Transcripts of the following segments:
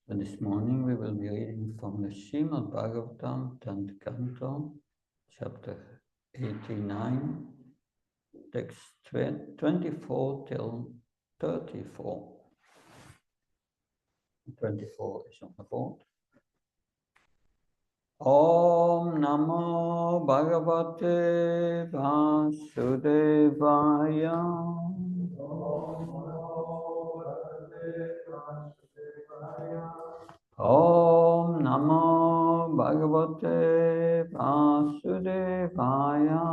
So this morning we will be reading from the Srimad Bhagavatam, 10th Canto, chapter 89, text 24 till 34. 24 is on the board. Om Namo Bhagavate Vasudevaya. Om Namo Bhagavate Vasudevaya.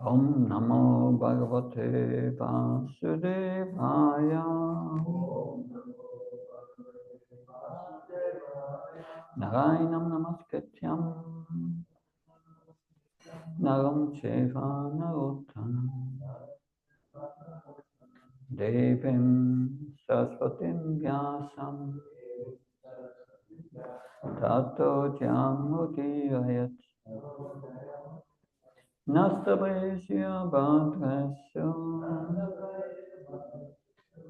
Om Namo Bhagavate Vasudevaya. Narayanam Namaskatyam Naram Cheva Narottanam Devim Saraswatim Vyasam Tato Jamudiyayat Nastabhesya Bhadrasya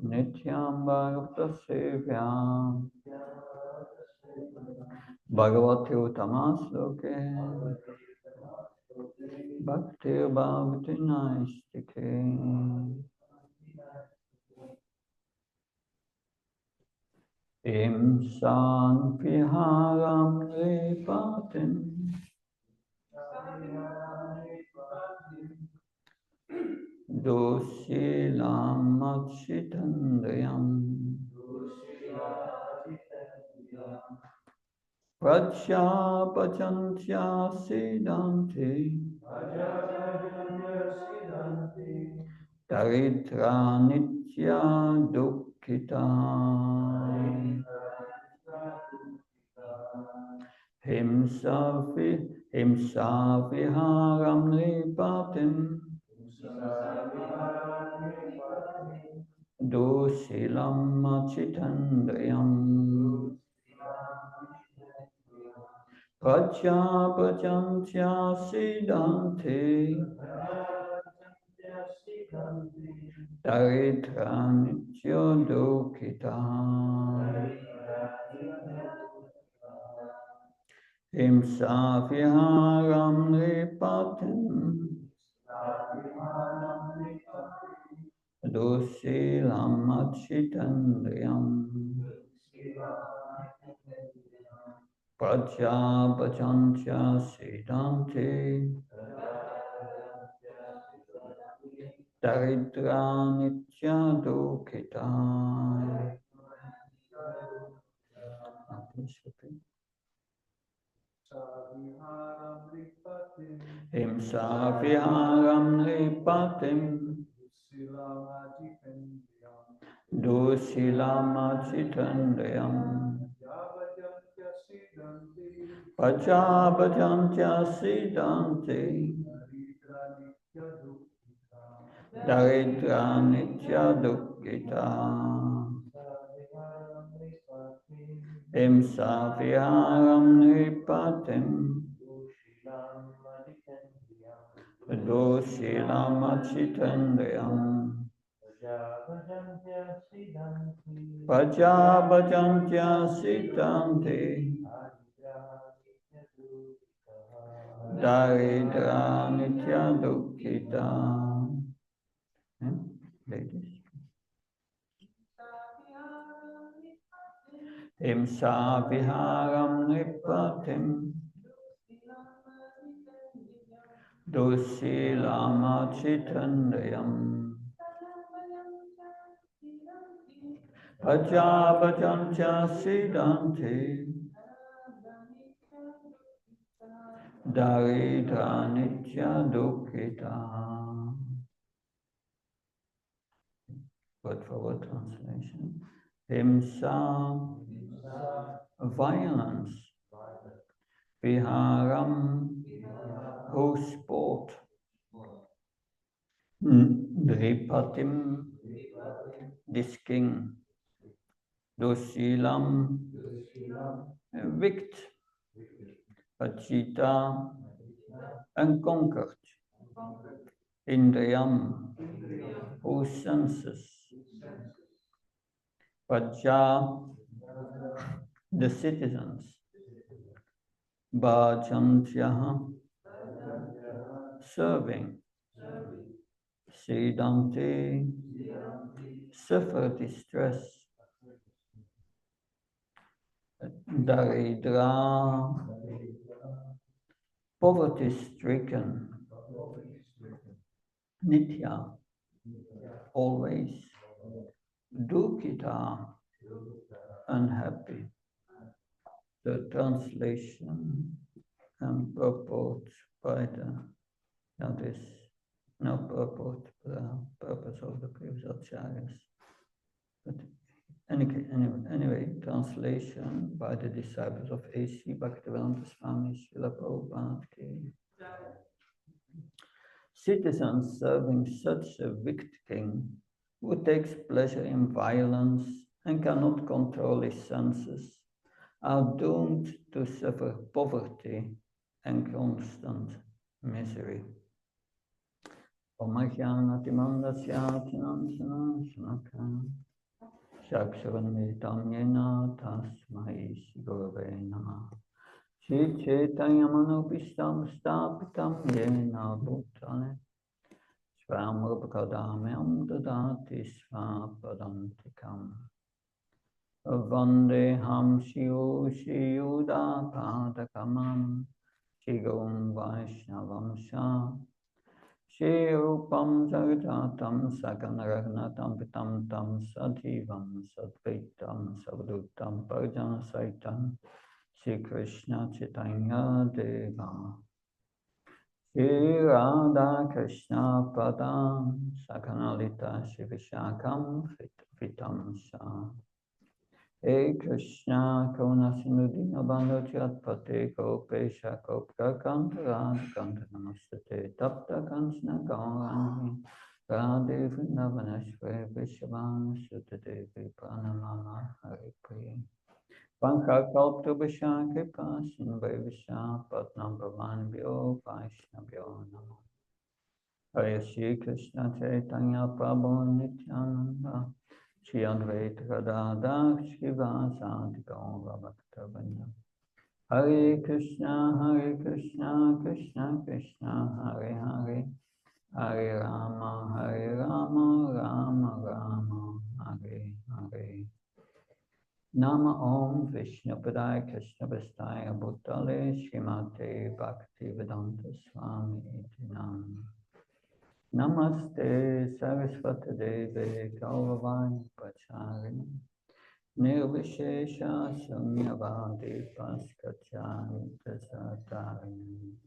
Nityam Bhagavatasevya Bhagavati Uttamasloke Bhakti Bhavati Naistike. Im San Viharam Lepatim Dosilam Machitandayam Prajapachantya Siddhante Daritra Nitya Dukkita Himsa Viharam Lepatim Dosilam Machitandayam Prajapachantya Siddhante Daritra Nitya Dukkita Himsa Viharam Lepatim Dosilam Machitandayam Prajapachantya Siddhante Daritra Nitya Dukkita. Please repeat. Himsa Viharam Lepatim Dosilam Machitandayam Prajapachantya Siddhante Daritra Nitya Dukkita Himsa Viharam Lepatim Dosilam Machitandayam Prajapachantya Siddhante Daritra Nitya Dukkita. Ladies. Himsa Viharam Lepatim Dosilam Machitandayam Prajapachantya Siddhante Daritra Nitya Dukkita. Word for word translation. Himsa, violence. Viharam, whose sport. Dripatim, this king. Dosilam, victor. Pachita, unconquered. Indriyam, whose senses, Praja, the citizens, Bhajantyaha, serving, Siddhanti, suffer distress, Daridra, poverty stricken, Nitya, always, Dukkita, unhappy. The translation and purport by that is no purport, the purpose of the previous acharyas. But anyway, translation by the disciples of A.C. Bhaktivedanta Swami Srila Prabhupada ki. Citizens serving such a wicked king who takes pleasure in violence and cannot control his senses are doomed to suffer poverty and constant misery. Shri Chaitanya Manopistam Stapitam Yena Bhutale Swamrupakadamyam Dadati Svapadantikam Vandeham Shivu Shiyuda Padakamam Shigum Vaishnavam Shah Shri Rupam Jagatam Saganaragnatam Pitam Tam Sadivam Sadvaitam Savdutam Parjana Saitam Shri Krishna Chaitanya Deva Shri Radha Krishna Padam Sakanalita Shivishakam Vitam Shah Hey Krishna Karuna Sindhu Bandhu Chatpate Gopesha Gopka Kantara Kanta Namastate Tapta Kansna Gaurani Radhe Vrindavanashwe Vishavan Sutadevi Pranamama Hari Priya Panchakalptrubhasha Kripa Sindhavishya Patnam Bhavanabhyo Vaishnavyo Namo Hare Shri Krishna Chaitanya Prabhu Nityananda Shri Advaita Gadadhar Srivasadi Gaura Bhaktavanya Hare Krishna Krishna Krishna Hare Hare Hare Rama Rama Rama Hare Hare Nama Om Vishnu Padaya Krishna Vastaya Bhutale Srimate Bhaktivedanta Swami Iti Nam Namaste Saraswati Deve Gauravani Pacharini Nirvishesha Sunyavadi Paskachani Tasatarini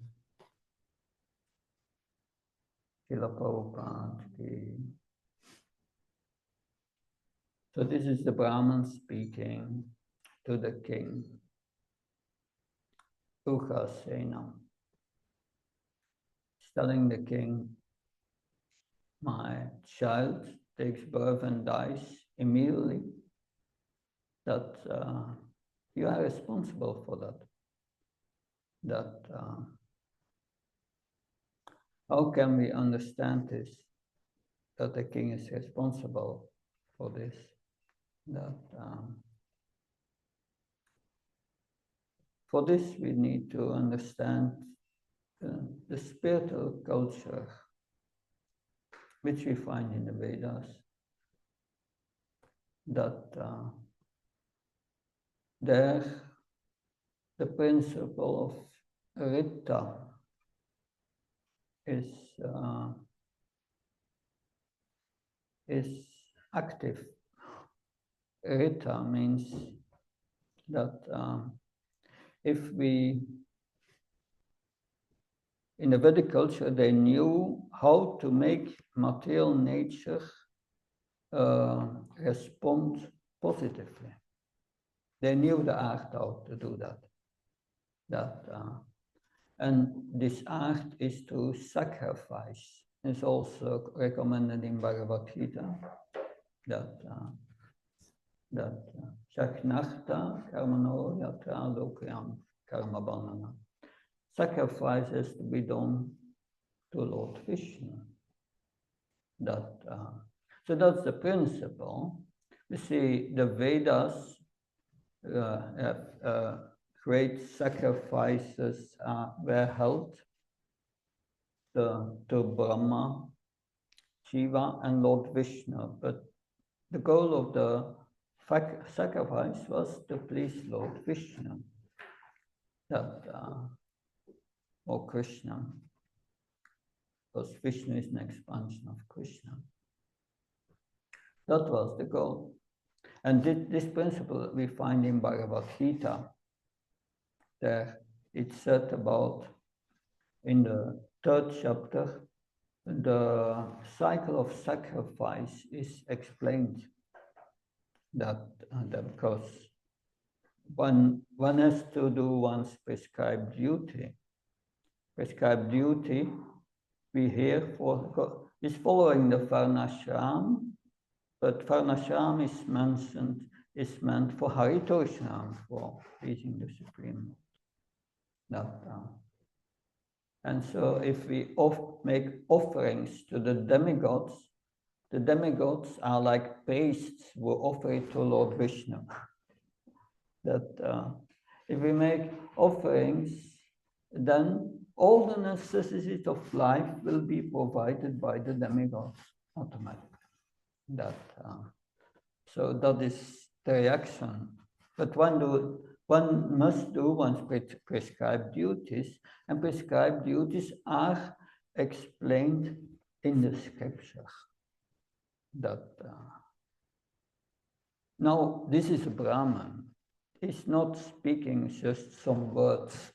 Srila Prabhupada ki. So this is the Brahman speaking to the king, Ugrasena, telling the king, my child takes birth and dies immediately, that you are responsible for that. How can we understand this, that the king is responsible for this? That for this we need to understand the spiritual culture which we find in the Vedas, that there the principle of Rita is active. Rita means that if we, in the Vedic culture, they knew how to make material nature respond positively. They knew the art how to do that. And this art is to sacrifice. It's also recommended in Bhagavad Gita that Shaknachta karmano yatra lokayam karma bandhana. Sacrifice has to be done to Lord Krishna. That So that's the principle. You see, the Vedas have great sacrifices were held to Brahma, Shiva, and Lord Vishnu. But the goal of the sacrifice was to please Lord Vishnu, or Krishna, because Vishnu is an expansion of Krishna. That was the goal. And this principle we find in Bhagavad Gita. There it's said about, in the 3rd chapter, the cycle of sacrifice is explained that because one has to do one's prescribed duty. Prescribed duty, we hear, is following the Varnashram, but Varnashram is meant for Haritoshram, for pleasing the Supreme Lord. And so if we make offerings to the demigods are like priests who offer it to Lord Vishnu. That if we make offerings, then all the necessities of life will be provided by the demigods automatically. So that is the reaction. But one must do one's prescribed duties, and prescribed duties are explained in the scripture. Now, this is a Brahman. He's not speaking just some words.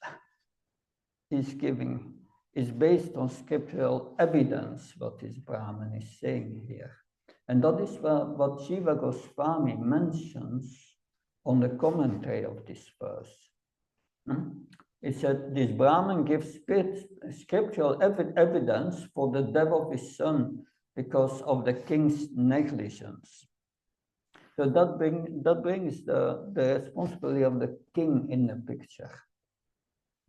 He's based on scriptural evidence what this Brahman is saying here. And that is what Jiva Goswami mentions on the commentary of this verse. It said, this Brahman gives scriptural evidence for the death of his son because of the king's negligence. So that brings the responsibility of the king in the picture.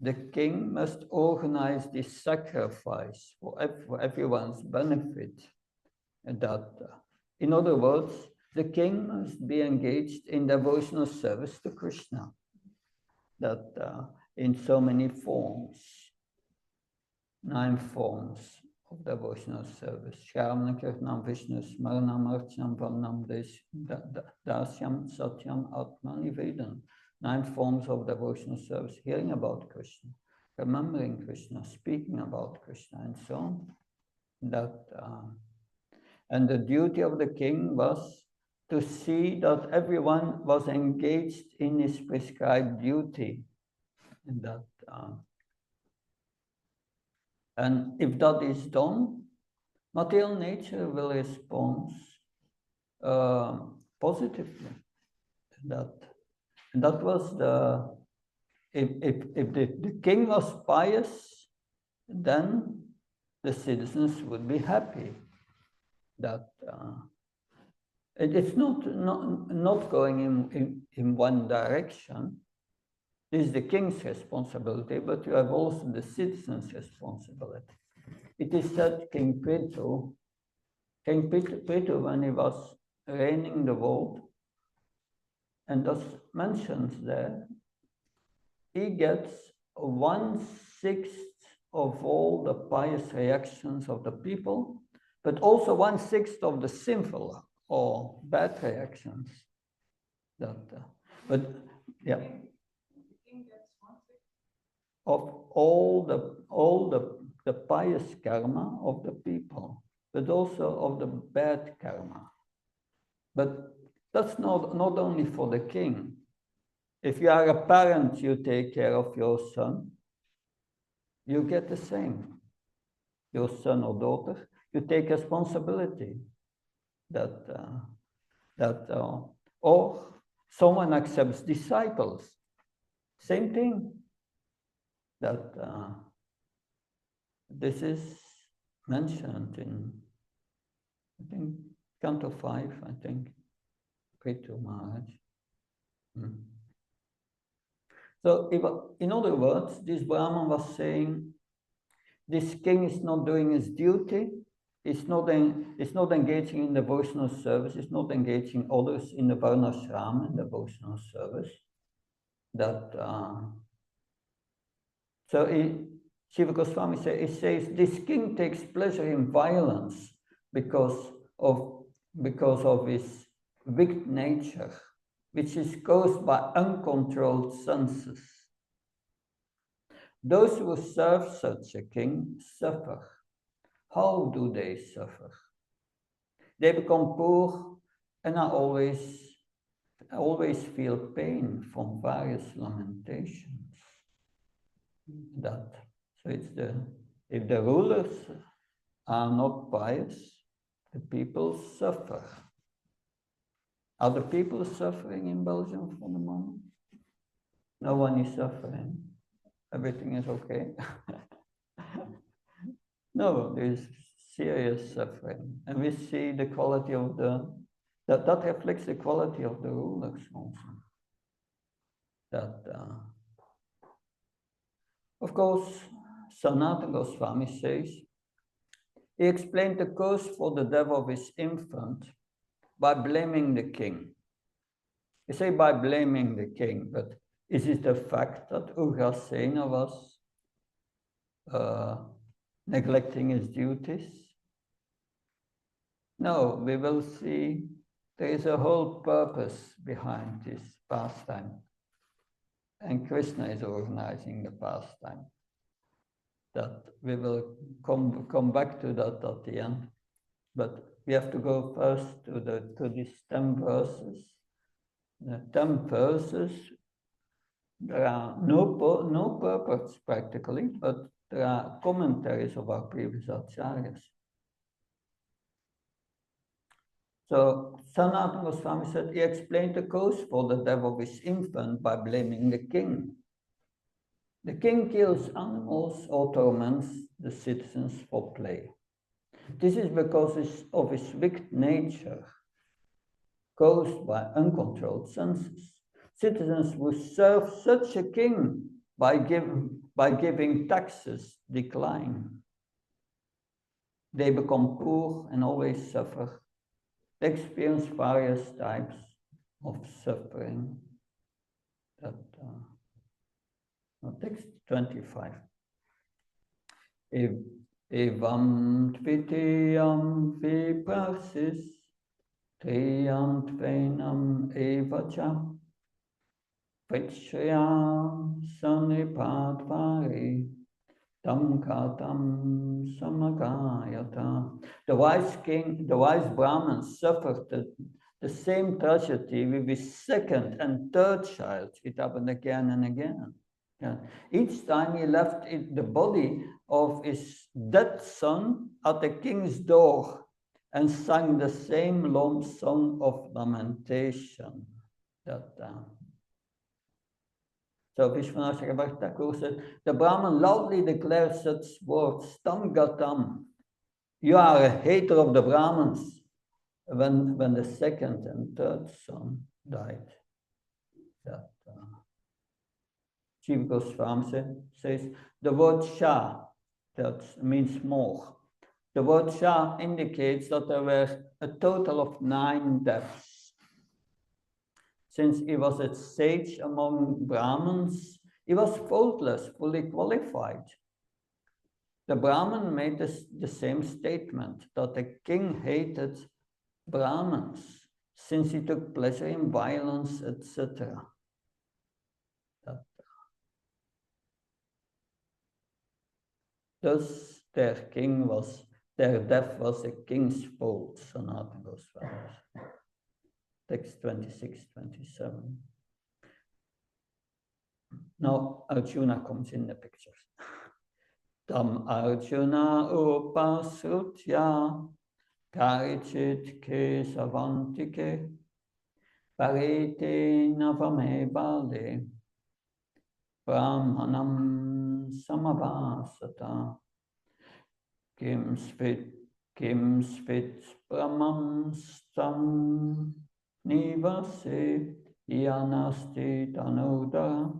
The king must organize this sacrifice for everyone's benefit. And in other words, the king must be engaged in devotional service to Krishna. In so many forms, 9 forms of devotional service. Shravana Kirtanam Vishnu Smaranam Archanam Varnam Dasyam Satyam Atma Nivedan. 9 forms of devotional service, hearing about Krishna, remembering Krishna, speaking about Krishna, and so on. And the duty of the king was to see that everyone was engaged in his prescribed duty. And if that is done, material nature will respond positively. That was if the king was pious, then the citizens would be happy. It's not going in one direction. This is the king's responsibility, but you have also the citizens' responsibility. It is said King Prithu, when he was reigning the world, and thus mentions there, he gets 1/6 of all the pious reactions of the people, but also 1/6 of the sinful or bad reactions. But yeah. Of all the pious karma of the people, but also of the bad karma. But that's not only for the king. If you are a parent, you take care of your son, you get the same. Your son or daughter, you take responsibility. Or someone accepts disciples, same thing. This is mentioned in, I think, Canto 5, I think, Prithu Maharaj. So, in other words, this Brahman was saying, this king is not doing his duty, It's not engaging in devotional service. It's not engaging others in the varnashram, in devotional service. Shiva Goswami says this king takes pleasure in violence because of his wicked nature, which is caused by uncontrolled senses. Those who serve such a king suffer. How do they suffer? They become poor and are always feel pain from various lamentations. If the rulers are not pious, the people suffer. Are the people suffering in Belgium for the moment? No one is suffering. Everything is okay. No, there is serious suffering. And we see the quality of that reflects the quality of the rulers also. Of course, Sanatana Goswami says, he explained the cause for the death of his infant by blaming the king. You say by blaming the king, but is it the fact that Ugrasena was neglecting his duties? No, we will see there is a whole purpose behind this pastime. And Krishna is organizing the pastime. That we will come back to that at the end. But we have to go first to these 10 verses. The 10 verses, there are no purpose practically, but there are commentaries of our previous acharyas. So Sanatana Goswami said he explained the cause for the death of his infant by blaming the king. The king kills animals or torments the citizens for play. This is because of his wicked nature, caused by uncontrolled senses. Citizens who serve such a king by giving taxes decline. They become poor and always suffer. They experience various types of suffering. Text 25. Evam tvitiyam viprasis triyam tvenam evacha Vrichyam sanipadvari tam katam samagayata. The wise Brahman suffered the same tragedy with his second and third child. It happened again and again. Yeah. Each time he left the body of his dead son at the king's door and sang the same long song of lamentation. So Vishwanath Chakravarti Thakur said, the Brahman loudly declared such words, Tam Gatam, you are a hater of the Brahmins, when the second and third son died. Jiva Goswami says, the word Shah, that means more. The word Shah indicates that there were a total of 9 deaths. Since he was a sage among Brahmins, he was faultless, fully qualified. The Brahmin made the same statement, that the king hated Brahmins, since he took pleasure in violence, etc. Thus, their death was a king's fault, Sanatana Goswami. Text 26, 27. Now Arjuna comes in the picture. Tam Arjuna upasrutya karichit kesavantike parite navame bale brahmanam samavasata kim svit brahmam stam nivase yanasti tanuda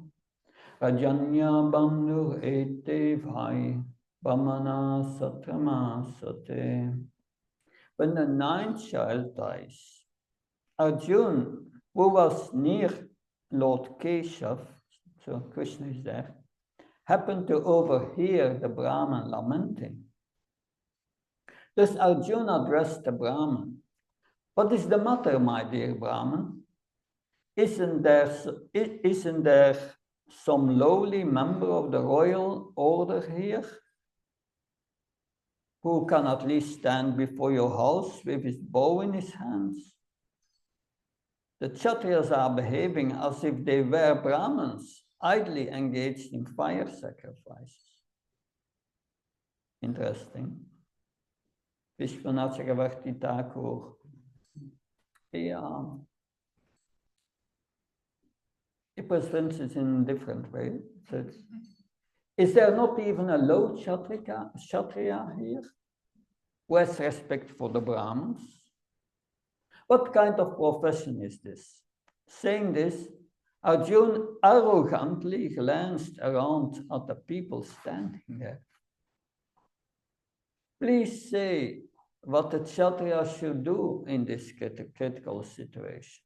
Rajanya bandhu ete vai Brahmana Satrama Sate. When the ninth child dies, Arjuna, who was near Lord Keshav, so Krishna is there, happened to overhear the Brahman lamenting. Thus Arjuna addressed the Brahman. What is the matter, my dear Brahman? Isn't there some lowly member of the royal order here who can at least stand before your house with his bow in his hands? The Kshatriyas are behaving as if they were Brahmins, idly engaged in fire sacrifices. Interesting. Vishwanath Chakravarti Thakur. Yeah. It presents it in a different way. So is there not even a low Kshatriya here who has respect for the Brahmins? What kind of profession is this? Saying this, Arjuna arrogantly glanced around at the people standing there. Please say what the Kshatriya should do in this critical situation.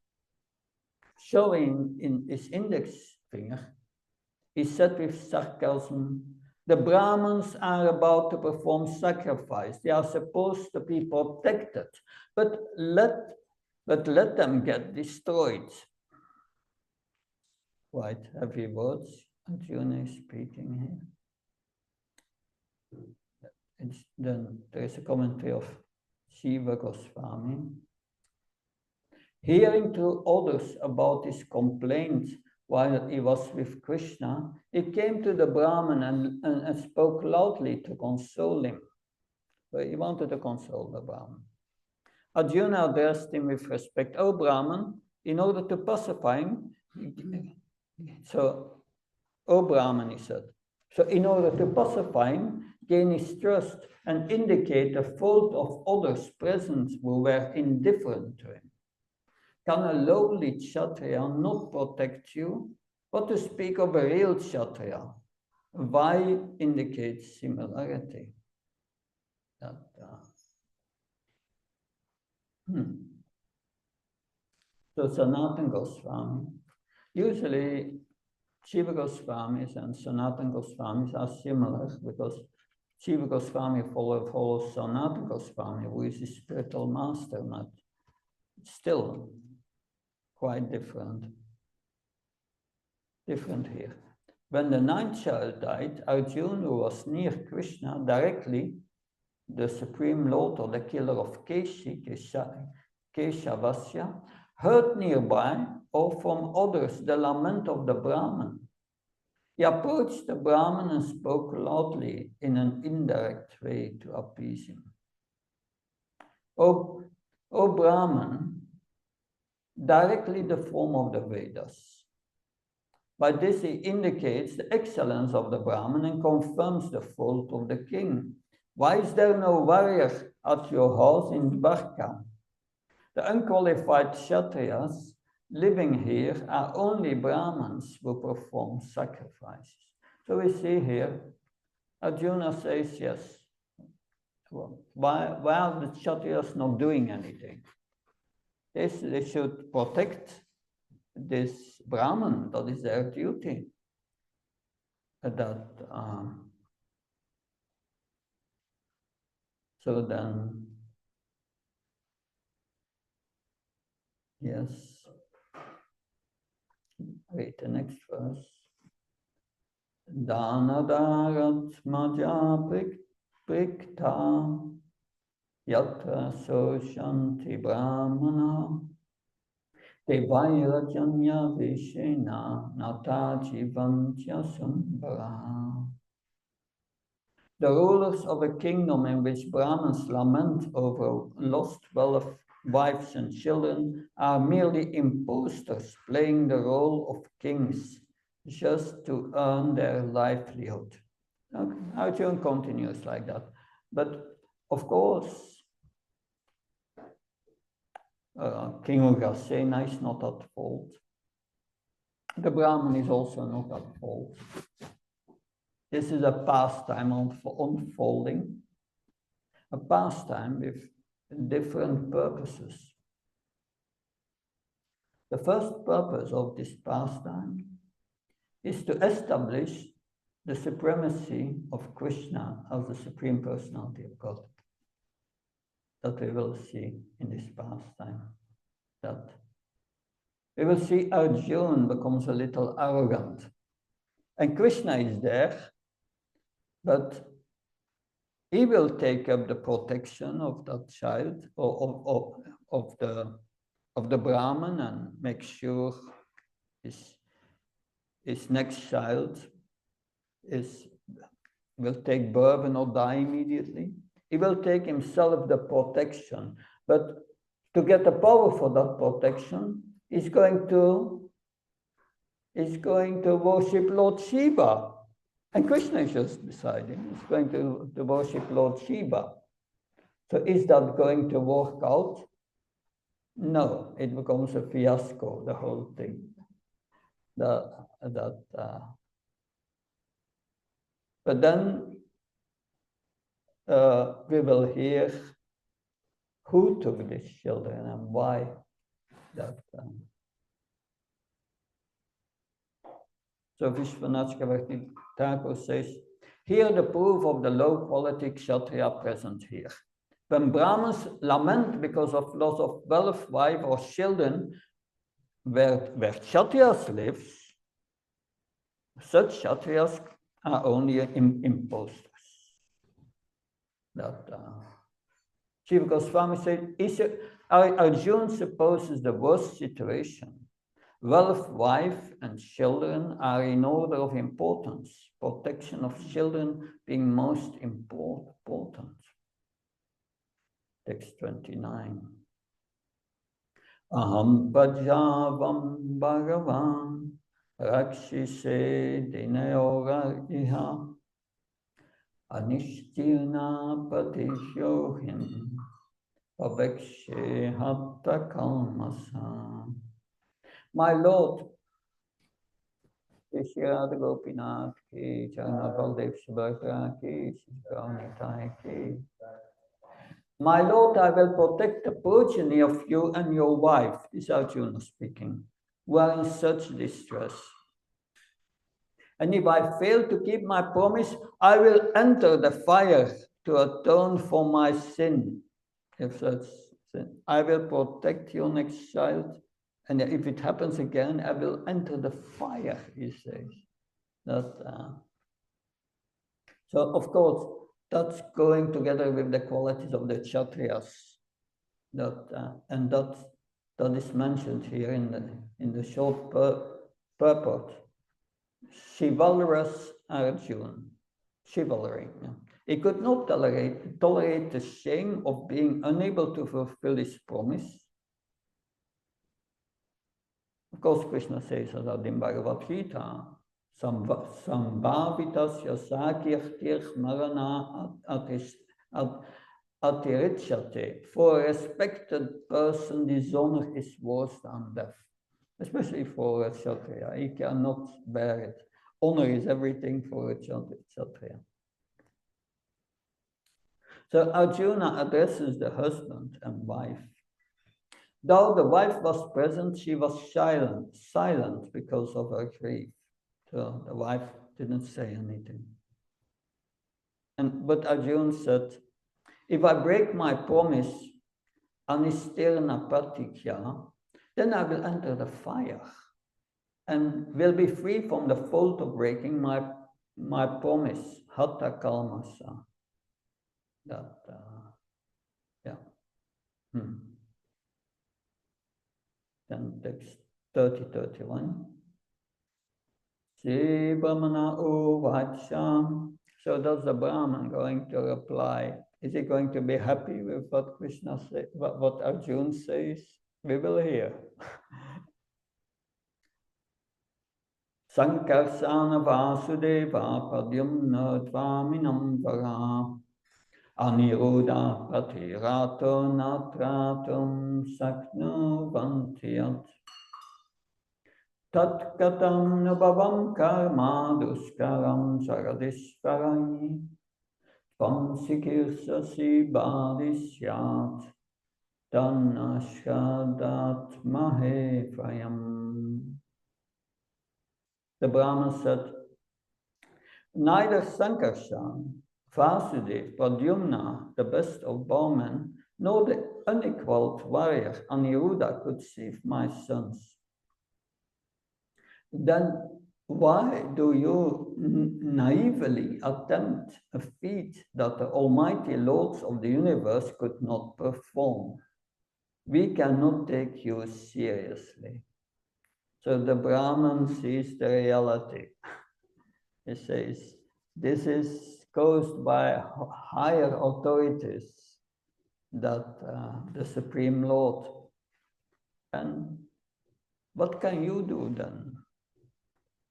Showing in his index finger, he said with sarcasm, the Brahmins are about to perform sacrifice. They are supposed to be protected, but let them get destroyed. Quite heavy words Arjuna is speaking here. Then there is a commentary of Shiva Goswami. Hearing through others about his complaint while he was with Krishna, he came to the Brahman and spoke loudly to console him. So he wanted to console the Brahman. Arjuna addressed him with respect. Oh, Brahman, in order to pacify him, oh, Brahman, he said. So in order to pacify him, gain his trust, and indicate the fault of others present who were indifferent to him. Can a lowly Kshatriya not protect you? What to speak of a real Kshatriya? Why indicate similarity? So Sanatana Goswami, usually Shiva Goswamis and Sanatana Goswamis are similar because Shiva Goswami follows Sanatana Goswami, who is his spiritual master, but still quite different here. When the ninth child died, Arjuna, who was near Krishna directly, the supreme lord or the killer of Keshavasya, heard nearby or from others the lament of the Brahman. He approached the Brahman and spoke loudly in an indirect way to appease him. O Brahman, directly the form of the Vedas. By this he indicates the excellence of the Brahman and confirms the fault of the king. Why is there no warrior at your house in Dwarka? The unqualified Kshatriyas living here are only Brahmins who perform sacrifices. So we see here, Arjuna says, yes, well, why are the Kshatriyas not doing anything? They should protect this Brahman, that is their duty. So then, yes, read the next verse. Danadarat maja prikta yatra soshanti brahmana devairajanya vishena nata jivantya sambara. The rulers of a kingdom in which Brahmins lament over lost wealth, wives and children are merely impostors playing the role of kings just to earn their livelihood. Okay. Arjuna continues like that. But of course, King Ugrasena is not at fault. The Brahman is also not at fault. This is a pastime unfolding, a pastime with different purposes. The first purpose of this pastime is to establish the supremacy of Krishna as the Supreme Personality of God. That we will see in this pastime. That we will see Arjuna becomes a little arrogant. And Krishna is there, but he will take up the protection of that child or of the Brahman and make sure his next child will take birth and not die immediately. He will take himself the protection, but to get the power for that protection, he's going to worship Lord Shiva. And Krishna is just beside him. He's going to worship Lord Shiva. So is that going to work out? No, it becomes a fiasco, the whole thing. But then we will hear who took these children and why. So Vishwanath Chakravarti Thakur says, here the proof of the low quality Kshatriya present here. When Brahmins lament because of loss of wealth, wife, or children, where Kshatriyas live, such Kshatriyas are only imposters. Shiva Goswami said, Arjuna supposes the worst situation. Wealth, wife, and children are in order of importance. Protection of children being most important. Text 29. Aham bhajavam bhagavan rakshise dinayora iha anishtirna patisyohin pavekshe hatta kalmasa. My Lord, Shri Radha Gopinath ki, Charna Baldev Subhadra ki, Shri ki. My Lord, I will protect the progeny of you and your wife, this is Arjuna speaking, who are in such distress. And if I fail to keep my promise, I will enter the fire to atone for my sin. If such sin, I will protect your next child. And if it happens again, I will enter the fire, he says. So, of course, that's going together with the qualities of the Kshatriyas. And that is mentioned here in the short purport. Chivalrous Arjuna. Chivalry. Yeah. He could not tolerate the shame of being unable to fulfill his promise. Of course, Krishna says that in Bhagavad Gita, Sambhavitasya sakirtir marana atirichyate. For a respected person, dishonor is worse than death. Especially for a Kshatriya. He cannot bear it. Honor is everything for a Kshatriya. So Arjuna addresses the husband and wife. Though the wife was present, she was silent because of her grief. So the wife didn't say anything. But Arjuna said, if I break my promise, anistirna pratikya, then I will enter the fire and will be free from the fault of breaking my promise, hatha kalmasa. Then text 30-31. Shri Brahmana Uvacham. So does the Brahman going to reply? Is he going to be happy with what Krishna says, what Arjuna says? We will hear. Sankarsana Vasudeva Padyumna Tvaminam Vara Aniruddha Pratirato Natratum Saknu Vantiyat. Tat katam nubhavam karma duskaram jagadishvarai. Tvam sikirsasi bhadisyat tanashkadat mahe frayam. The Brahman said, neither Sankarshan, Vasudev, Pradyumna, the best of bowmen, nor the unequaled warrior Aniruddha could save my sons. Then why do you naively attempt a feat that the almighty lords of the universe could not perform? We cannot take you seriously. So the Brahman sees the reality. He says, this is caused by higher authorities that the Supreme Lord. And what can you do then?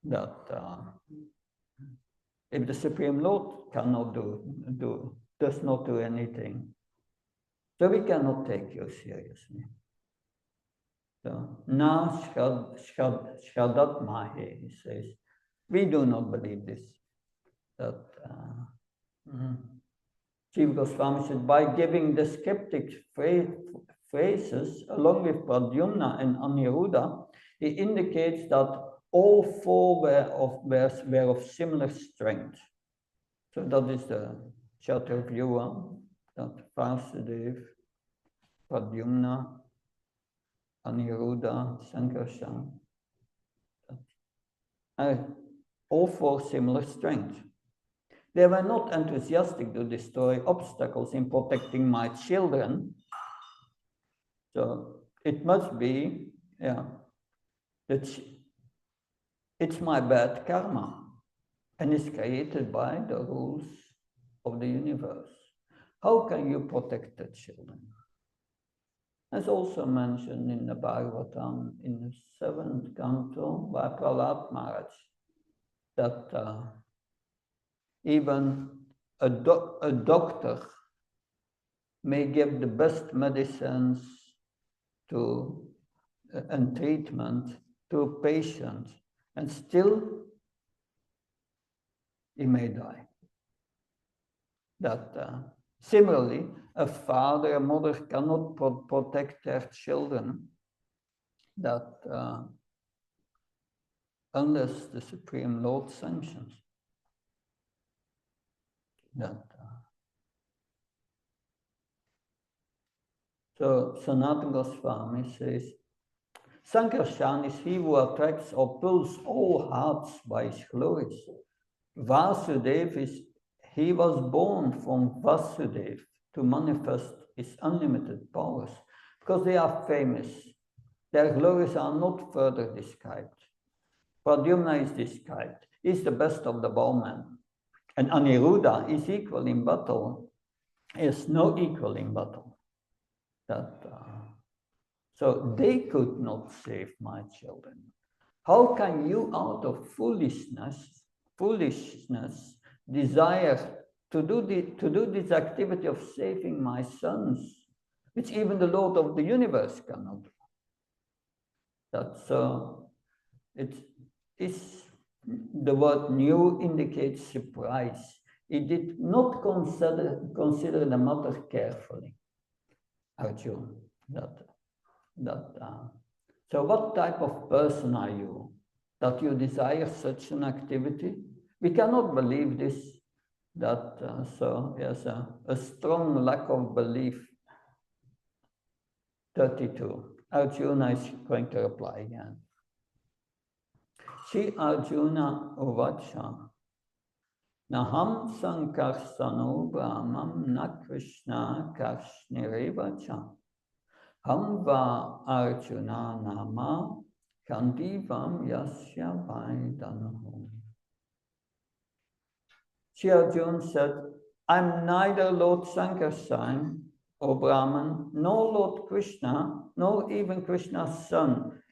That if the Supreme Lord cannot does not do anything, so we cannot take you seriously. So, na shadat mahe, he says, we do not believe this. That Jiva Goswami said, by giving the skeptic phrases along with Pradyumna and Aniruddha, he indicates that all four were of similar strength. So that is the Chaturvyuha, that Vasudev, Pradyumna, Aniruddha, Sankarshan. All four similar strength. They were not enthusiastic to destroy obstacles in protecting my children. So it must be, it's my bad karma and it's created by the rules of the universe. How can you protect the children? As also mentioned in the Bhagavatam in the 7th canto by Prahlad Maharaj, that even a doctor may give the best medicines and treatment to a patient, and still he may die. That similarly, a father, a mother cannot protect their children, that unless the Supreme Lord sanctions. That so Sanatana Goswami says, Sankarshan is he who attracts or pulls all hearts by his glories. Vasudev he was born from Vasudev to manifest his unlimited powers, because they are famous. Their glories are not further described. Pradyumna is described. He is the best of the bowmen. And Aniruddha is equal in battle. He is no equal in battle. So they could not save my children. How can you, out of foolishness, desire to do this activity of saving my sons, which even the Lord of the universe cannot do? The word new indicates surprise. He did not consider the matter carefully, Arjuna. So what type of person are you that you desire such an activity? We cannot believe this, so yes, a strong lack of belief. 32. Arjuna is going to reply again. Shri Arjuna Uvacha. Naham sankarsano brahmam na Krishna karshnirevacha. Hamva Arjuna nama kandivam yasya vaidanahu. Shri Arjuna said, I'm neither Lord Sankarshan or Brahman, nor Lord Krishna, nor even Krishna's son.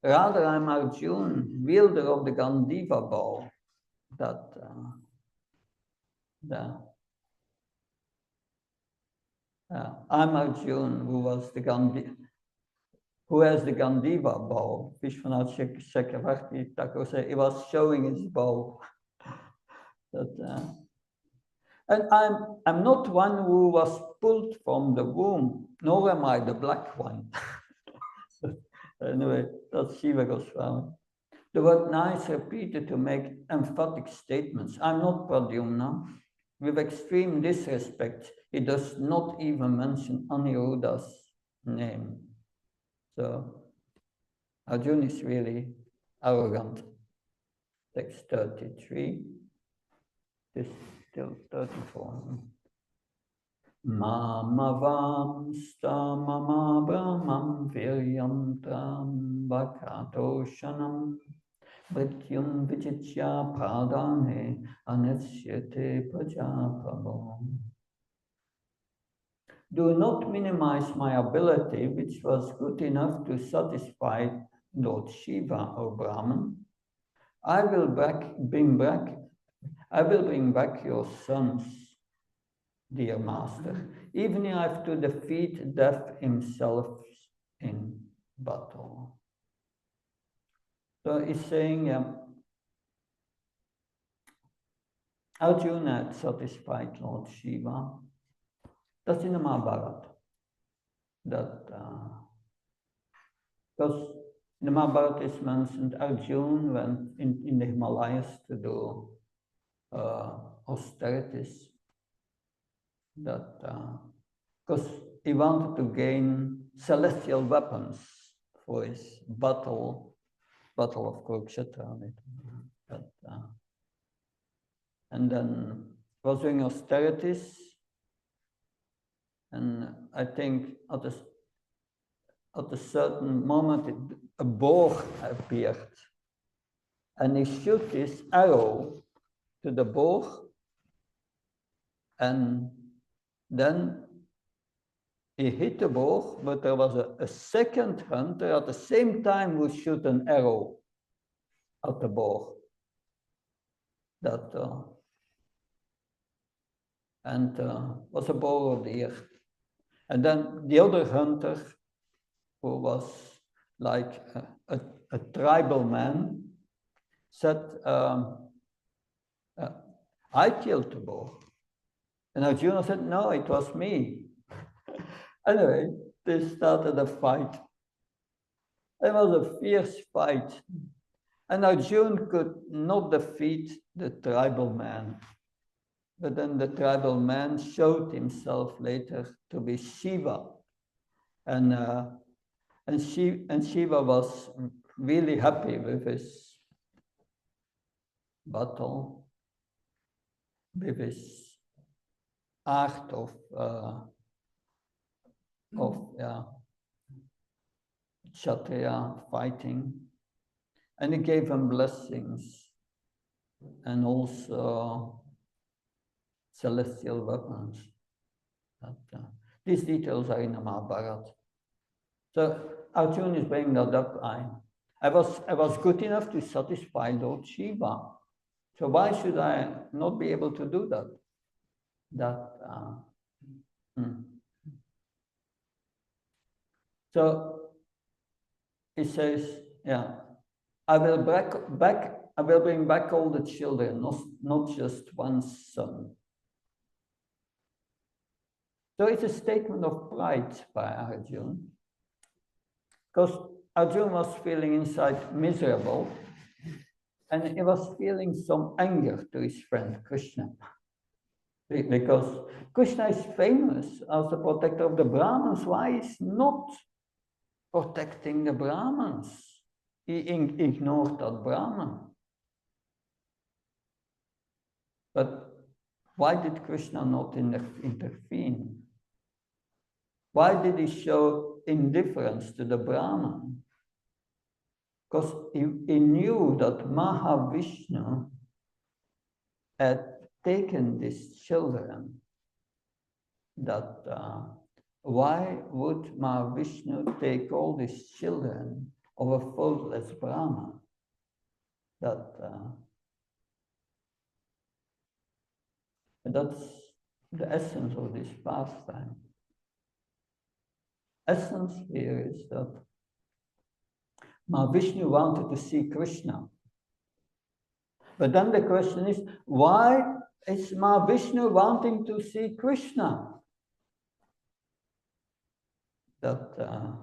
Rather, I'm Arjuna, wielder of the Gandiva bow. I'm Arjuna, who was the who has the Gandiva bow. Vishwanath Chakravarti Thakur said he was showing his bow. And I'm not one who was pulled from the womb, nor am I the black one. Anyway, that's Shiva Goswami. The word nice repeated to make emphatic statements. I'm not Pradyumna. With extreme disrespect, he does not even mention Aniruddha's name. So Arjuna is really arrogant. Text 33. This is still 34. Mamavam stamama brahmam viryam tam vakatoshanam Mrityum vichitya pradane anasyate prajapabam. Do not minimize my ability, which was good enough to satisfy Lord Shiva or Brahman. I will bring back your sons, dear master, even if I have to defeat death himself in battle. So he's saying, Arjuna had satisfied Lord Shiva. That's in the Mahabharata. Because in the Mahabharata is mentioned Arjuna went in the Himalayas to do austerities. Because he wanted to gain celestial weapons for his battle of Kurukshetra. And then was doing austerities, and I think at a certain moment a boar appeared, and he shot his arrow to the boar, and then he hit the boar, but there was a second hunter at the same time who shot an arrow at the boar. Was a boar or deer. And then the other hunter, who was like a tribal man, said, I killed the boar. And Arjuna said, no, it was me. Anyway, they started a fight. It was a fierce fight. And Arjuna could not defeat the tribal man. But then the tribal man showed himself later to be Shiva. And Shiva was really happy with his battle, with his art of Kshatriya fighting. And he gave him blessings and also celestial weapons. These details are in the Mahabharata. So Arjuna is bringing that up. I was good enough to satisfy Lord Shiva. So why should I not be able to do that? So he says, I will bring back all the children, not just one son. So it's a statement of pride by Arjuna, because Arjuna was feeling inside miserable, and he was feeling some anger to his friend Krishna. Because Krishna is famous as the protector of the Brahmins. Why is not protecting the Brahmins? He ignored that Brahman. But why did Krishna not intervene? Why did he show indifference to the Brahman? Because he knew that Mahavishnu had taken these children. Why would Mahavishnu take all these children of a faultless Brahma? That's the essence of this pastime. Essence here is that Mahavishnu wanted to see Krishna. But then the question is, why is Mahavishnu wanting to see Krishna? That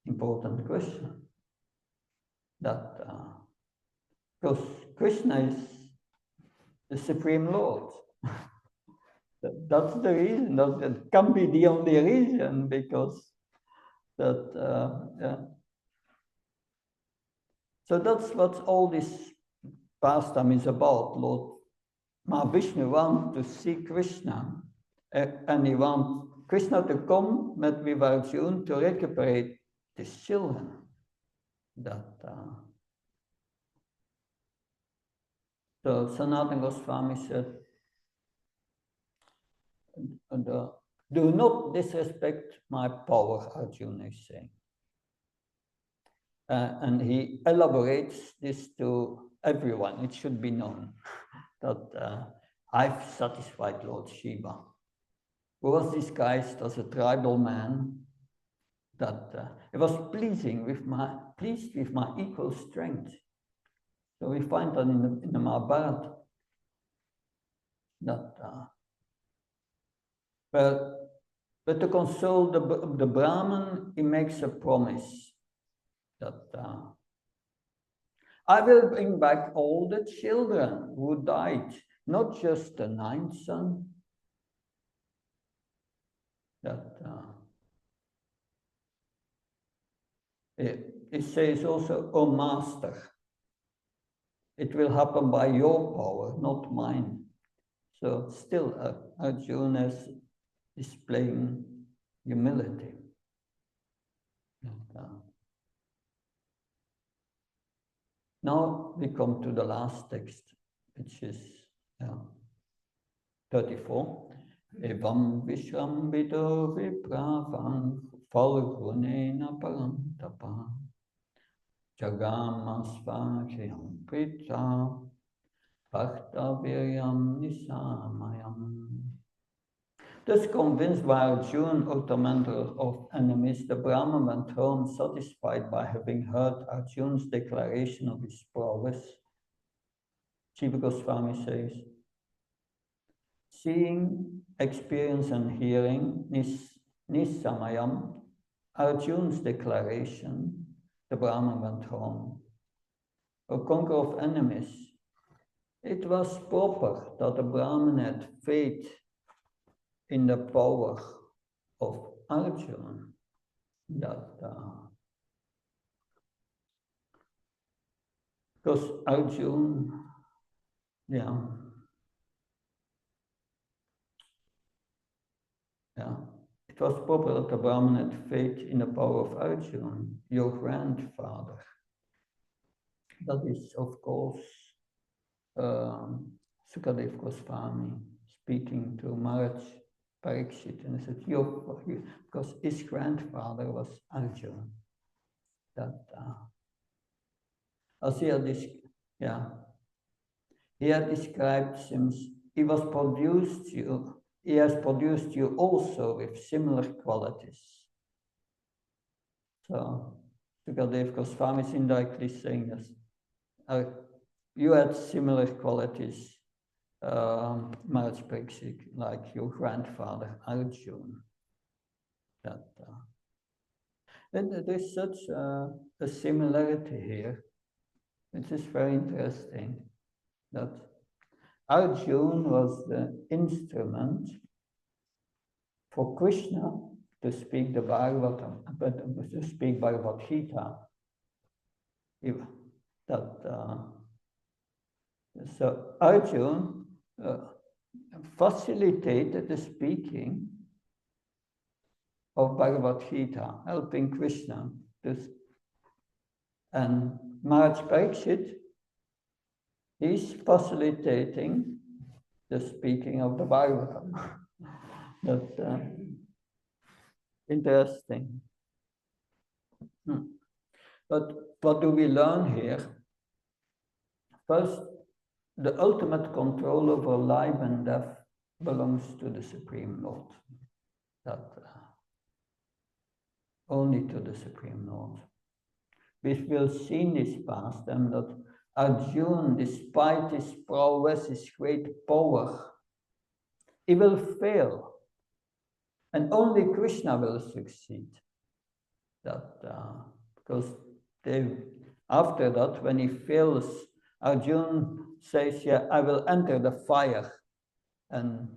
important question. That because Krishna is the Supreme Lord. That's the reason. That can be the only reason, because that yeah. So that's what all this pastime is about. Lord Mahavishnu wants to see Krishna, and he wants Krishna to come with Arjuna to recuperate his children. That so Sanatana Goswami said, do not disrespect my power, Arjuna is saying. And he elaborates this to everyone. It should be known that I've satisfied Lord Shiva, who was disguised as a tribal man, that it was pleased with my equal strength. So we find that in the Mahabharata, that but to console the Brahman, he makes a promise that I will bring back all the children who died, not just the 9th son. That it says also, "O Master, it will happen by your power, not mine." So still, Arjuna is displaying humility. Now we come to the last text, which is 34. Evam vishrambito vipravam falgunena parantapa jagamasvakhyam prita bhaktaviryam nisamayam. Thus convinced by Arjuna, O tormentor of enemies, the Brahman went home satisfied by having heard Arjuna's declaration of his prowess. Jiva Goswami says, seeing, experience and hearing Nisamayam, Arjuna's declaration, the Brahman went home. O conqueror of enemies, it was proper that the Brahman had faith in the power of Arjuna, that because Arjuna, it was proper that the Brahman had faith in the power of Arjuna, your grandfather. That is, of course, Sukadev Goswami speaking to Maharaj Parikshit, and he said, because his grandfather was Arjuna. That as he had described since he has produced you also with similar qualities. So Sukadev Goswami is indirectly saying this. You had similar qualities, Maharaj Parikshit, like your grandfather Arjuna. And there's such a similarity here, which is very interesting, that Arjuna was the instrument for Krishna to speak the Bhagavatam, but to speak Bhagavad Gita. So Arjuna facilitated the speaking of Bhagavad Gita, helping Krishna. And Maharaj Parikshit, he's facilitating the speaking of the Bhagavatam. That's interesting. But what do we learn here? First, the ultimate control over life and death belongs to the Supreme Lord. only to the Supreme Lord. We will see in this pastime that Arjuna, despite his prowess, his great power, he will fail, and only Krishna will succeed. That because after that, when he fails, Arjuna says, "Yeah, I will enter the fire and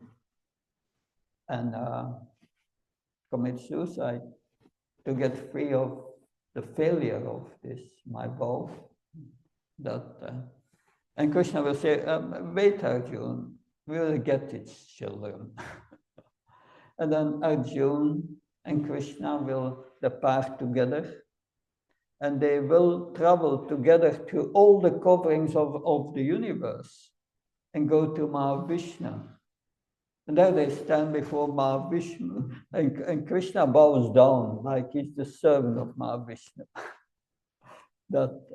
commit suicide to get free of the failure of this my bow." And Krishna will say, "Wait, Arjuna, we will get its children." And then Arjuna and Krishna will depart together, and they will travel together to all the coverings of the universe and go to Mahavishnu. And there they stand before Mahavishnu, and Krishna bows down like he's the servant of Mahavishnu. But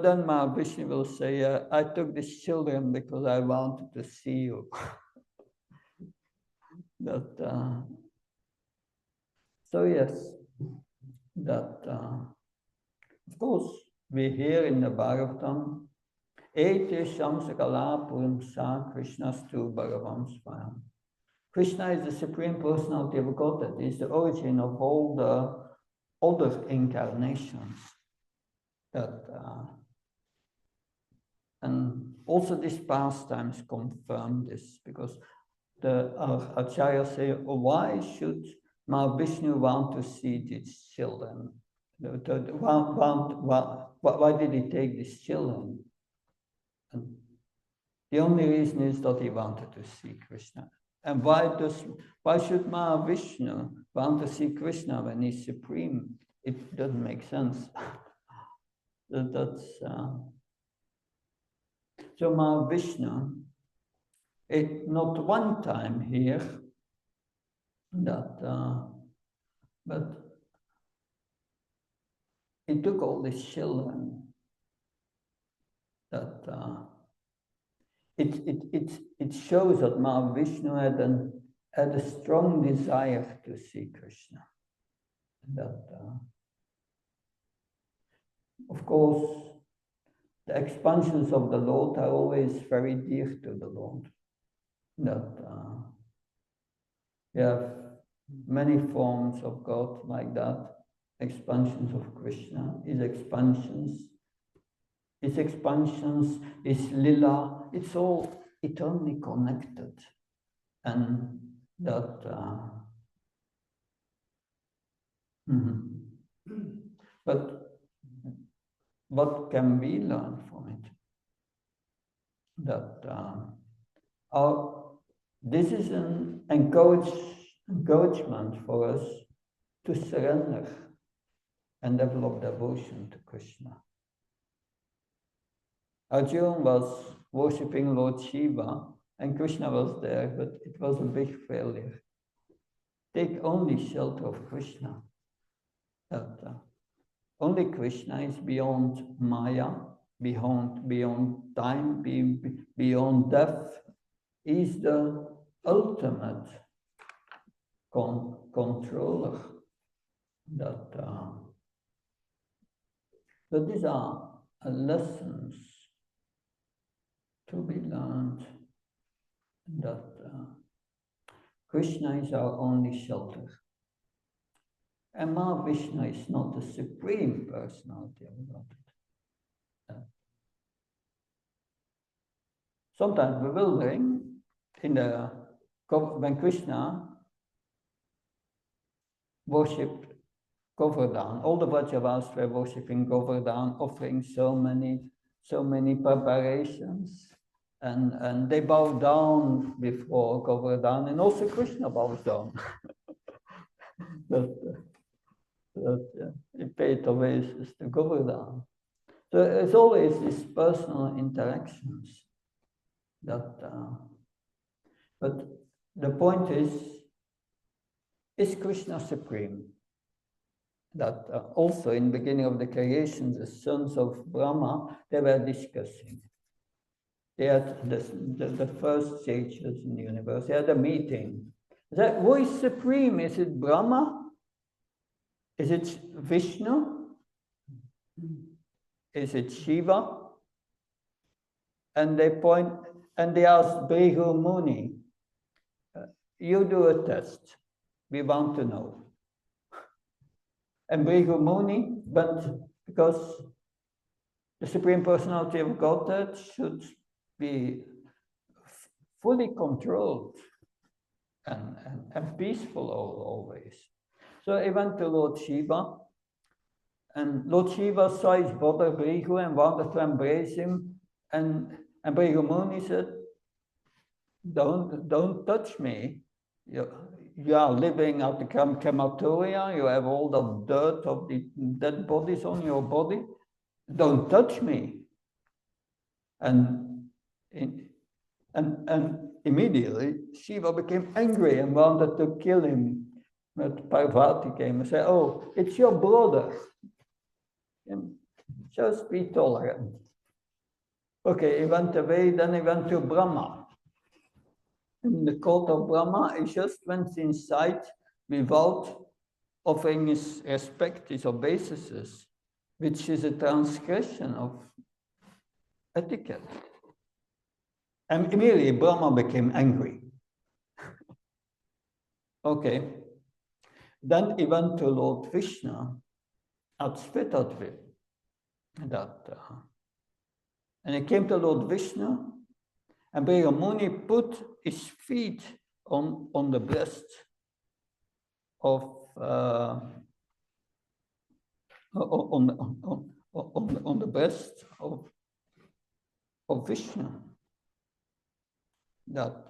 then Mahavishnu will say, "I took these children because I wanted to see you." So yes, of course, we hear in the Bhagavatam, Ete Shamsakala Purimsa Krishnastu Bhagavam Swayam. Krishna is the Supreme Personality of Godhead. He is the origin of all the other incarnations. And also these pastimes confirm this, because our acharyas say, why should Mahavishnu want to see these children? Why did he take these children? And the only reason is that he wanted to see Krishna. And why should Mahavishnu want to see Krishna when he's supreme? It doesn't make sense. So Mahavishnu, not one time here, but he took all these children. It shows that Mahavishnu had a strong desire to see Krishna. Of course, the expansions of the Lord are always very dear to the Lord. We have many forms of God like that, expansions of Krishna, his expansions, his lila, it's all eternally connected. And but what can we learn from it? This is an encouragement for us to surrender and develop devotion to Krishna. Arjuna was worshipping Lord Shiva, and Krishna was there, but it was a big failure. Take only shelter of Krishna. Only Krishna is beyond Maya, beyond time, beyond death. He's the ultimate controller. But these are lessons to be learned, that Krishna is our only shelter. And Mahavishnu is not the Supreme Personality of Godhead. Sometimes bewildering when Krishna worshipped Govardhan. All the Vrajavas were worshipping Govardhan, offering so many preparations, and they bow down before Govardhan, and also Krishna bows down. He paid obeisance to Govardhan. So it's always these personal interactions. But the point is Krishna supreme? Also in the beginning of the creation, the sons of Brahma, they were discussing. They had the first sages in the universe. They had a meeting. Who is supreme? Is it Brahma Is it Vishnu? Is it Shiva? And they asked Bhrigu Muni, you do a test. We want to know. And Bhrigu Muni, because the Supreme Personality of Godhead should be fully controlled and peaceful always. So he went to Lord Shiva, and Lord Shiva saw his brother Bhrigu and wanted to embrace him, and Bhrigu Muni said, don't touch me. You are living at the crematoria, you have all the dirt of the dead bodies on your body. Don't touch me. And immediately Shiva became angry and wanted to kill him. But Parvati came and said, oh, it's your brother. Just be tolerant. Okay, he went away, then he went to Brahma. In the court of Brahma, he just went inside without offering his respect, his obeisances, which is a transgression of etiquette. And immediately Brahma became angry. Okay. Then he went to Lord Vishnu at Svetadvip. And he came to Lord Vishnu, and Bhrigu Muni put his feet on the breast of on the breast of Vishnu, that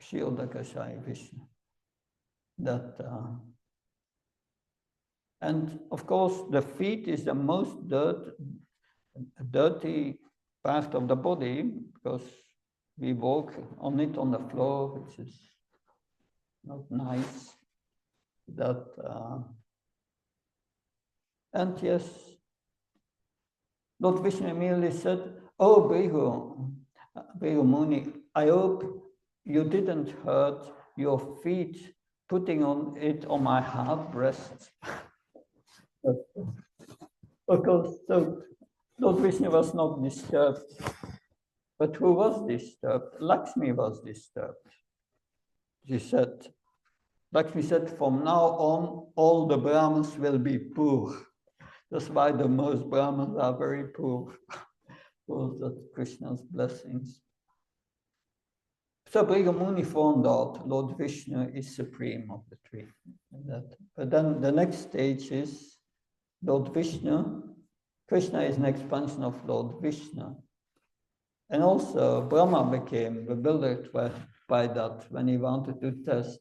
Kshiyodakashaya Vishnu, that and of course the feet is the most dirty part of the body, because we walk on it on the floor, which is not nice. That and yes, Lord Vishnu immediately said, oh, Bhrigu Muni, I hope you didn't hurt your feet putting it on my hard breast. Of course, so Lord Vishnu was not disturbed. But who was disturbed? Lakshmi was disturbed. She said, Lakshmi said, from now on, all the Brahmins will be poor. That's why the most Brahmins are very poor. Because that's Krishna's blessings. So Bhrigu Muni found out Lord Vishnu is supreme of the three. But then the next stage is Lord Vishnu. Krishna is an expansion of Lord Vishnu. And also Brahma became bewildered by that when he wanted to test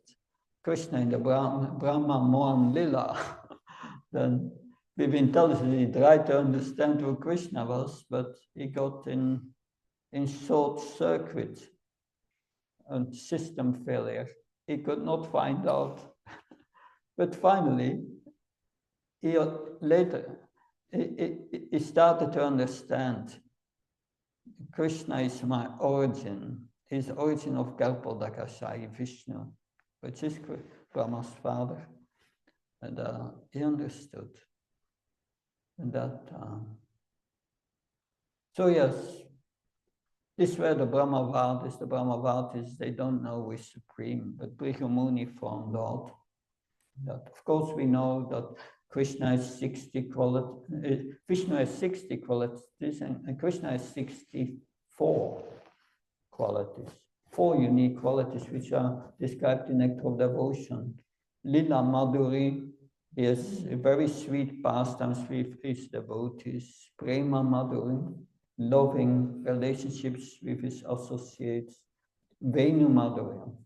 Krishna in the Brahma Mohan Lila. Then with intelligence he tried to understand who Krishna was, but he got in short circuit and system failure. He could not find out. But finally, he started to understand Krishna is my origin. He's the origin of Garpodakashai Vishnu, which is Brahma's father. And he understood. And that. So yes, this were the Brahmavadis. The Brahmavadis, they don't know who is supreme, but Bhrigu Muni found out that, of course, we know that Krishna has 60 qualities, Vishnu has 60 qualities, and Krishna has 64 qualities, 4 unique qualities which are described in Nectar of Devotion. Lila Madhuri is a very sweet pastimes with his devotees. Prema Madhuri, loving relationships with his associates. Venu Madhuri,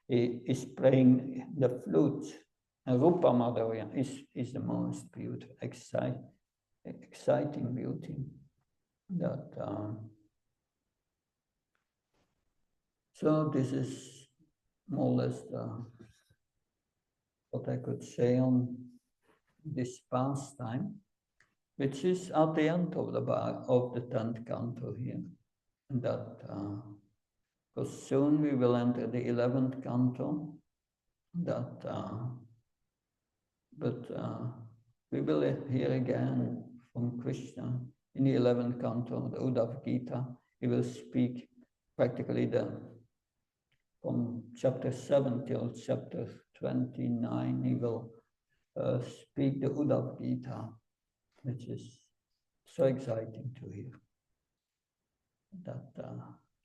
he is playing the flute. And Rupa Madhurya is the most beautiful, exciting beauty. So this is more or less what I could say on this pastime, which is at the end of the 10th canto here. And because soon we will enter the 11th canto. we will hear again from Krishna in the 11th canto, the Uddhava Gita. He will speak practically from chapter 7 till chapter 29. He will speak the Uddhava Gita, which is so exciting to hear.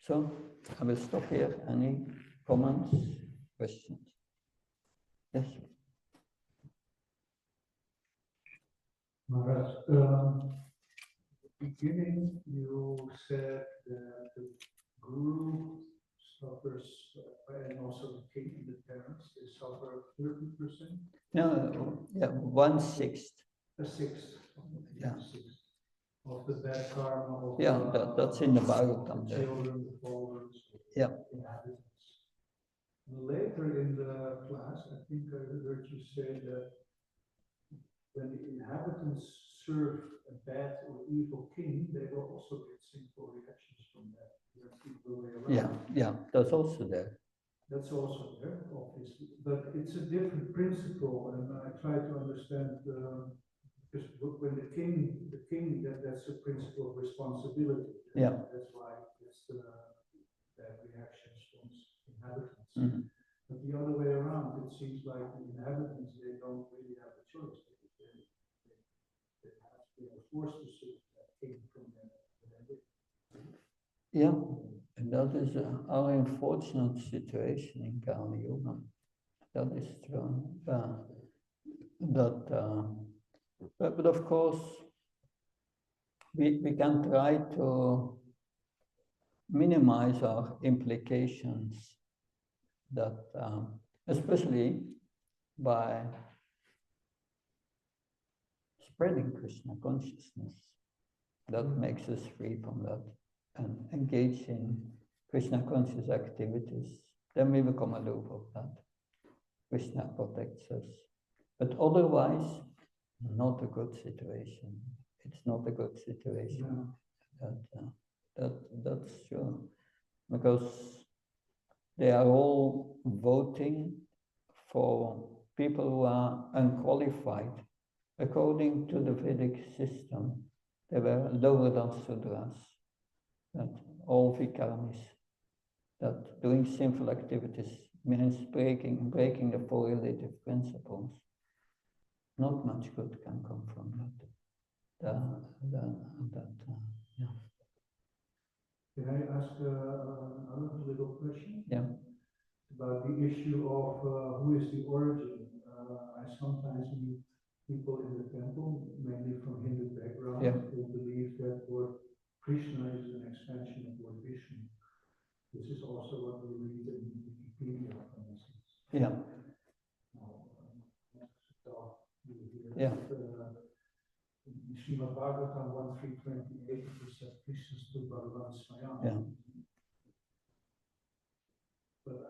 So I will stop here. Any comments, questions? Yes. Maharaj, beginning you said that the guru suffers, and also the king and the parents, they suffer 30%? No, yeah, 1/6. A sixth. Yeah. A sixth of the bad karma of Yeah, that's in the Bhagavatam. the children, the followers, yeah. inhabitants. Later in the class, I think I heard you say that when the inhabitants serve a bad or evil king, they will also get sinful reactions from that. That's the way around. Yeah, that's also there. That's also there, obviously. But it's a different principle, and I try to understand because when the king, that's a principle of responsibility. Yeah. That's why it's the bad reactions from inhabitants. Mm-hmm. But the other way around, it seems like the inhabitants, they don't really have a choice. They are forced to serve that king from their. Yeah, and that is our unfortunate situation in Kali Yuga. That is true. But of course, we can try to minimize our implications that, especially by spreading Krishna consciousness, that makes us free from that and engage in Krishna conscious activities. Then we become aloof of that. Krishna protects us. But otherwise, not a good situation. It's not a good situation. Yeah. That's true. Because they are all voting for people who are unqualified. According to the Vedic system, they were lower than Sudras, that all vikaramis, that doing sinful activities means breaking the four relative principles. Not much good can come from that. Yeah. Can I ask another little question? Yeah. About the issue of who is the origin. I sometimes meet people in the temple, mainly from Hindu background, who believe that Lord Krishna is an expansion of Lord Vishnu. This is also what we read in Wikipedia, for instance. Yeah. Yeah. Srimad Bhagavatam 1.3.28, it says Krishna stu Bhagavan Swayam. Yeah. But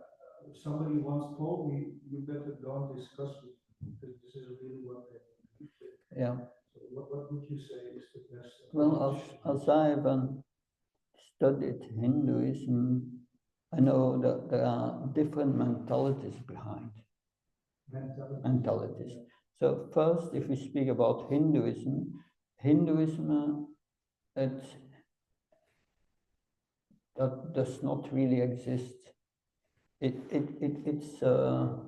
somebody once told me, you better don't discuss it, because this is really what they believe. Yeah. So what would you say is the best? Well, as I haven't studied Hinduism, I know that there are different mentalities behind. Mentalities. So first, if we speak about Hinduism, that does not really exist. It's a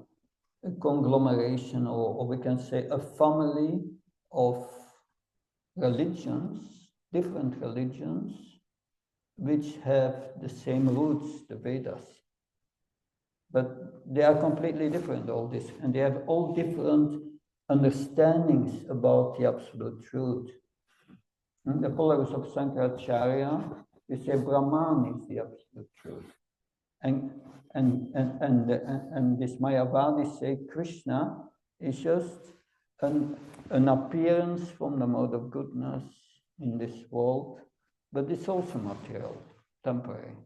conglomeration, or we can say a family of religions, different religions, which have the same roots, the Vedas. But they are completely different, all this, and they have all different understandings about the absolute truth. The followers of Sankaracharya, they say Brahman is the absolute truth. And this Mayavadi say Krishna is just an appearance from the mode of goodness in this world, but it's also material, temporary.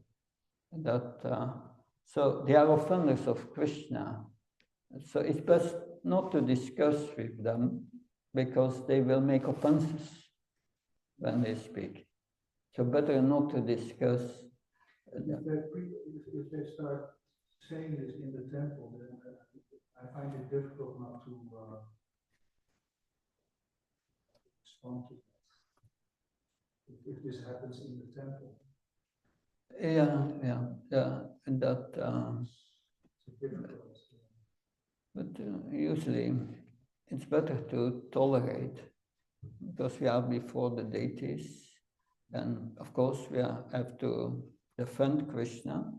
So they are offenders of Krishna. So it's best not to discuss with them, because they will make offenses when they speak. So better not to discuss. If they start saying this in the temple, then I find it difficult not to respond to that? If this happens in the temple. Yeah, and that. But usually, it's better to tolerate because we are before the deities, and of course we have to defend Krishna,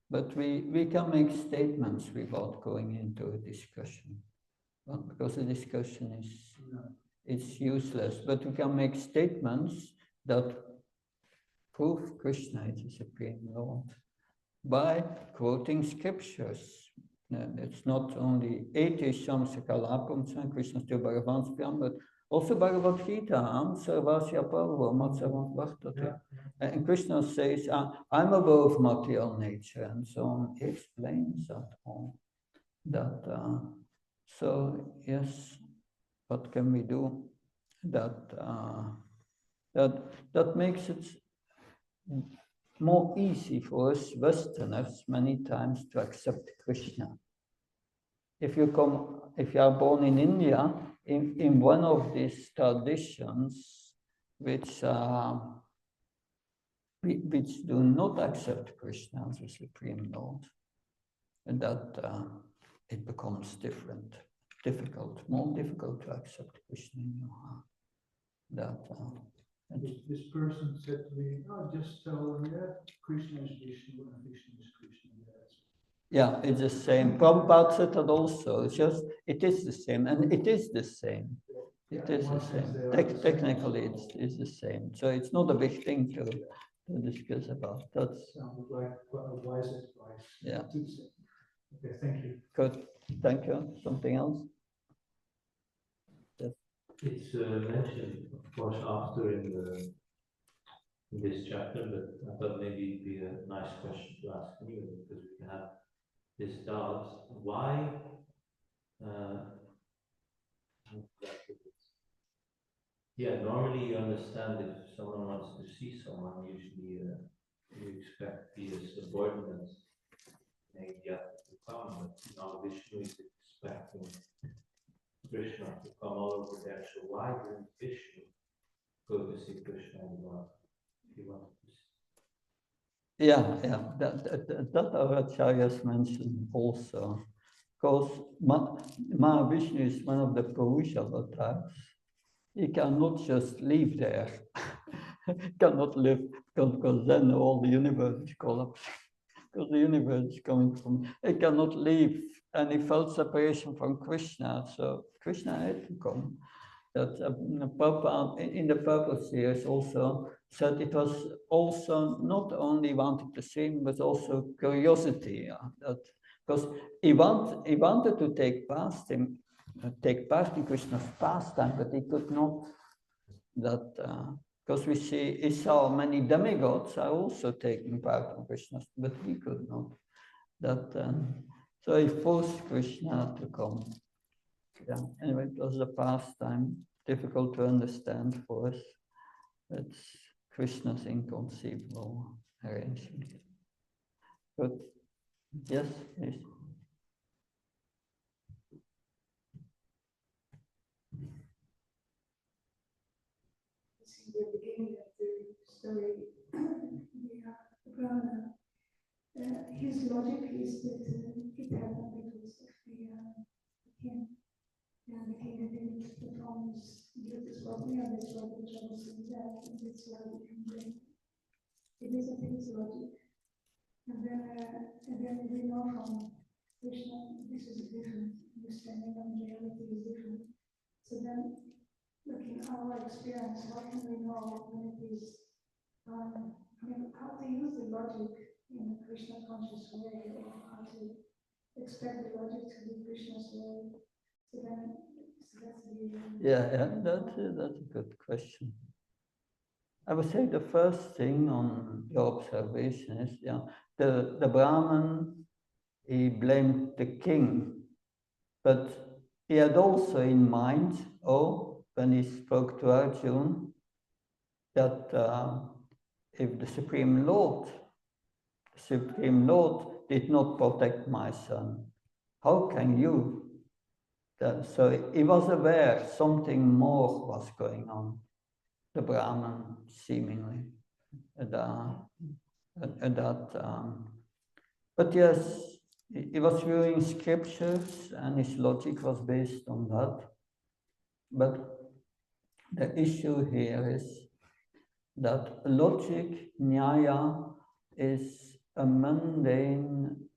but we can make statements without going into a discussion, well, because the discussion is useless. But we can make statements that prove Krishna is the Supreme Lord by quoting scriptures. It's not only Eti Shamsakalapam Krishna to Bhagavan, but also Bhagavad Gita, Sarvasya Parva, Matsavat Vartate. And Krishna says, I'm above material nature, and so on. He explains that all. So, yes, what can we do? That makes it more easy for us Westerners many times to accept Krishna. If you are born in India, in one of these traditions which do not accept Krishna as the Supreme Lord, and that it becomes more difficult to accept Krishna in your heart. This person said to me, just tell them, Krishna is Vishnu and Vishnu is Krishna. Yeah, it's the same. Prabhupada said that also. It is the same, and it is the same. It is the same. Technically, it's the same. So it's not a big thing to discuss about. That sounds like quite a wise advice. Yeah. Okay, thank you. Good. Thank you. Something else? Yes. It's mentioned, of course, after in this chapter, but I thought maybe it'd be a nice question to ask anyway, because we can have this doubt. Why? Normally you understand if someone wants to see someone, usually you expect the subordinate maybe to come, but now Vishnu is expecting Krishna to come all over there. So why didn't Vishnu go to see Krishna if he wanted to see? Yeah. That our acharyas mentioned also. Because Mahavishnu is one of the Purusha avatars. He cannot just live there. He cannot live, because then all the universe is collapsing. Because the universe is coming from, he cannot leave. And he felt separation from Krishna, so Krishna had to come. That in the purpose series also said it was also not only wanting to see him, but also curiosity. Because he wanted to take part in Krishna's pastime, but he could not. Because we see he saw many demigods are also taking part in Krishna's, but he could not. So he forced Krishna to come. Yeah. Anyway, it was a pastime, difficult to understand for us. It's Krishna's inconceivable arrangement. Good. Yes, please. In the beginning of the story, Brahma, his logic is that it happened because of the king. And the king didn't perform his duties properly, and that's why the trouble seems that, and that's why we can blame. It isn't his logic. And then we know from Krishna, this is a different understanding, and reality is different. So then, looking at our experience, how can we know when it is, how to use the logic in a Krishna conscious way, or how to expect the logic to be Krishna's way? So that's that's a good question. I would say the first thing on your observation is, the Brahman, he blamed the king, but he had also in mind, when he spoke to Arjuna, that if the Supreme Lord did not protect my son, how can you? So he was aware something more was going on. the Brahman, seemingly. But yes, he was viewing scriptures and his logic was based on that. But the issue here is that logic, nyaya, is a mundane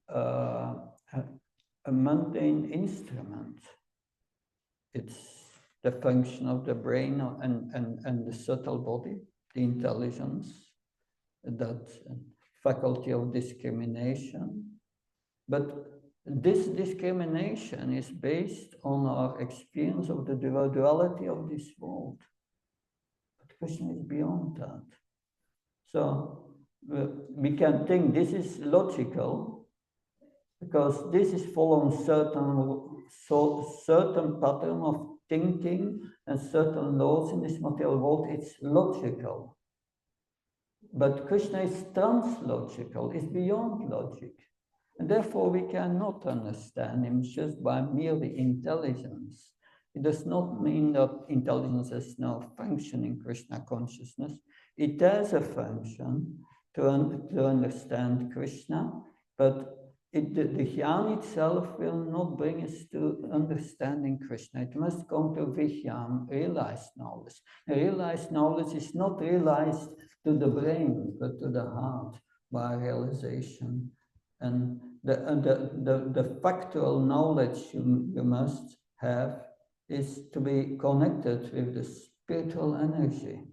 instrument. It's the function of the brain and the subtle body, the intelligence, that faculty of discrimination. But this discrimination is based on our experience of the duality of this world. But Krishna is beyond that. So we can think this is logical because this is following certain pattern of thinking and certain laws in this material world. It's logical. But Krishna is trans-logical, is beyond logic. And therefore we cannot understand him just by merely intelligence. It does not mean that intelligence has no function in Krishna consciousness. It has a function to understand Krishna, but the jnana itself will not bring us to understanding Krishna. It must come to vijnana, realized knowledge. Realized knowledge is not realized to the brain, but to the heart by realization. And the factual knowledge you must have is to be connected with the spiritual energy,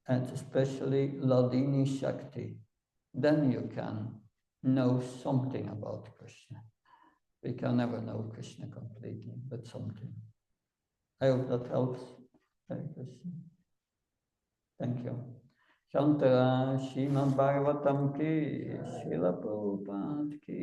and especially Ladini Shakti. Then you can know something about Krishna. We can never know Krishna completely, but something. I hope that helps. Hare Krishna. Thank you. Shantara Srimad Bhagavatam ki, Srila Prabhupada ki.